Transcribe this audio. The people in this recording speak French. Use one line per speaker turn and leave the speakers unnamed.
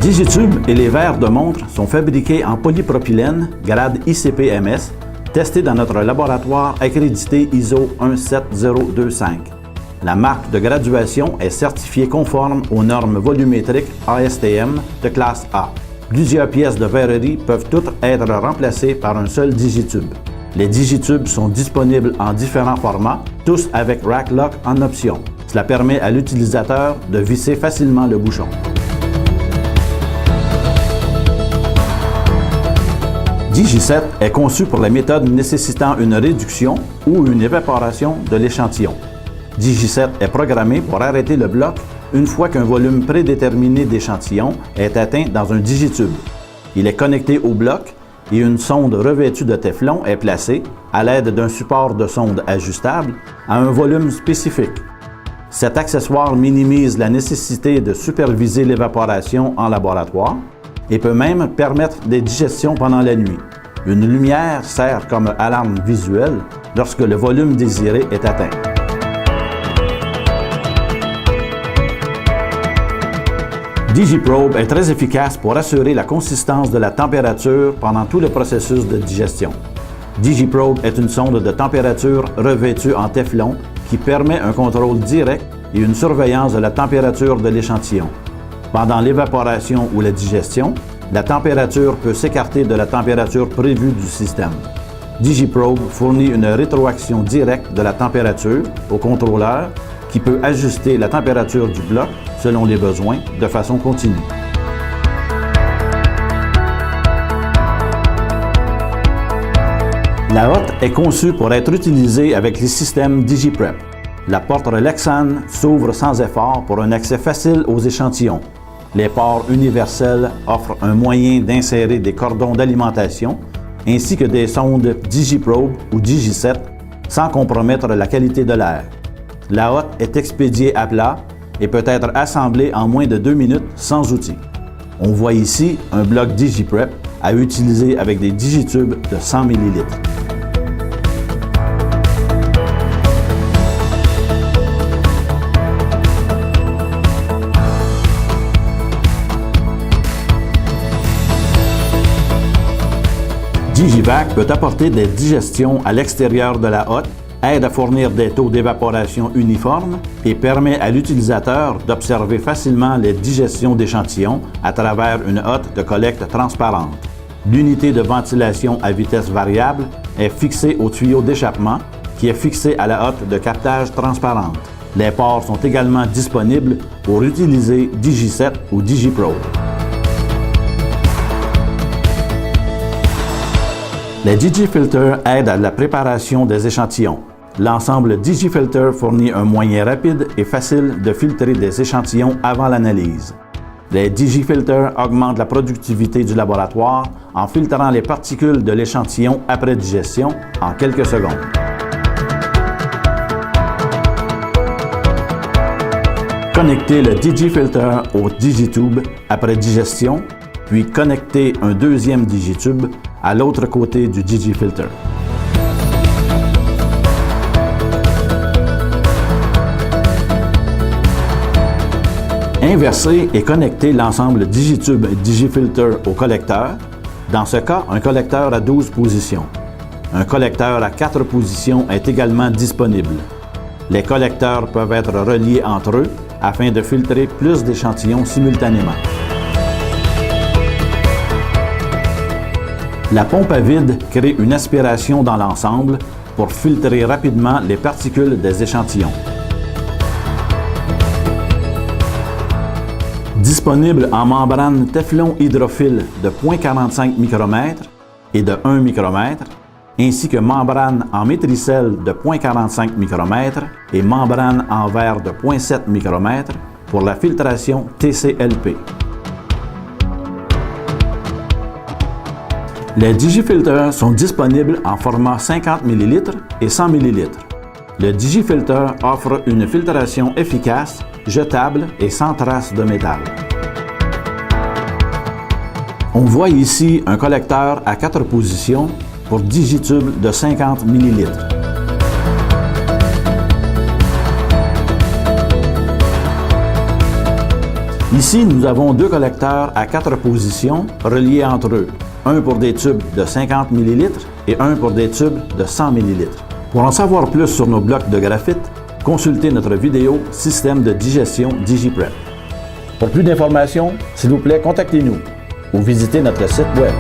digitubes et les verres de montre sont fabriqués en polypropylène grade ICP-MS, testés dans notre laboratoire accrédité ISO 17025. La marque de graduation est certifiée conforme aux normes volumétriques ASTM de classe A. Plusieurs pièces de verrerie peuvent toutes être remplacées par un seul digitube. Les digitubes sont disponibles en différents formats, tous avec Rack Lock en option. Cela permet à l'utilisateur de visser facilement le bouchon. Digi7 est conçu pour la méthode nécessitant une réduction ou une évaporation de l'échantillon. Digi7 est programmé pour arrêter le bloc une fois qu'un volume prédéterminé d'échantillon est atteint dans un digitube. Il est connecté au bloc et une sonde revêtue de téflon est placée, à l'aide d'un support de sonde ajustable, à un volume spécifique. Cet accessoire minimise la nécessité de superviser l'évaporation en laboratoire et peut même permettre des digestions pendant la nuit. Une lumière sert comme alarme visuelle lorsque le volume désiré est atteint. DigiProbe est très efficace pour assurer la consistance de la température pendant tout le processus de digestion. DigiProbe est une sonde de température revêtue en téflon qui permet un contrôle direct et une surveillance de la température de l'échantillon. Pendant l'évaporation ou la digestion, la température peut s'écarter de la température prévue du système. DigiProbe fournit une rétroaction directe de la température au contrôleur qui peut ajuster la température du bloc selon les besoins de façon continue. La hotte est conçue pour être utilisée avec les systèmes DigiPrep. La porte Lexan s'ouvre sans effort pour un accès facile aux échantillons. Les ports universels offrent un moyen d'insérer des cordons d'alimentation ainsi que des sondes DigiProbe ou Digi7 sans compromettre la qualité de l'air. La hotte est expédiée à plat et peut être assemblée en moins de 2 minutes sans outils. On voit ici un bloc DigiPrep à utiliser avec des digitubes de 100 ml. Digivac peut apporter des digestions à l'extérieur de la hotte, aide à fournir des taux d'évaporation uniformes et permet à l'utilisateur d'observer facilement les digestions d'échantillons à travers une hotte de collecte transparente. L'unité de ventilation à vitesse variable est fixée au tuyau d'échappement qui est fixé à la hotte de captage transparente. Les ports sont également disponibles pour utiliser Digi7 ou DigiProbe. Les DigiFilter aident à la préparation des échantillons. L'ensemble DigiFilter fournit un moyen rapide et facile de filtrer des échantillons avant l'analyse. Les DigiFilter augmentent la productivité du laboratoire en filtrant les particules de l'échantillon après digestion en quelques secondes. Connectez le DigiFilter au Digitube après digestion, puis connectez un deuxième digitube à l'autre côté du DigiFilter. Inversez et connectez l'ensemble digitube et digifilter au collecteur. Dans ce cas, un collecteur à 12 positions. Un collecteur à 4 positions est également disponible. Les collecteurs peuvent être reliés entre eux afin de filtrer plus d'échantillons simultanément. La pompe à vide crée une aspiration dans l'ensemble pour filtrer rapidement les particules des échantillons. Disponible en membrane Teflon hydrophile de 0,45 micromètres et de 1 micromètre, ainsi que membrane en métricelle de 0,45 micromètres et membrane en verre de 0,7 micromètres pour la filtration TCLP. Les DigiFilter sont disponibles en format 50 ml et 100 ml. Le DigiFilter offre une filtration efficace, jetable et sans trace de métal. On voit ici un collecteur à 4 positions pour digitube de 50 ml. Ici, nous avons 2 collecteurs à 4 positions reliés entre eux, un pour des tubes de 50 ml et un pour des tubes de 100 ml. Pour en savoir plus sur nos blocs de graphite, consultez notre vidéo Système de digestion DigiPrep. Pour plus d'informations, s'il vous plaît, contactez-nous ou visitez notre site web.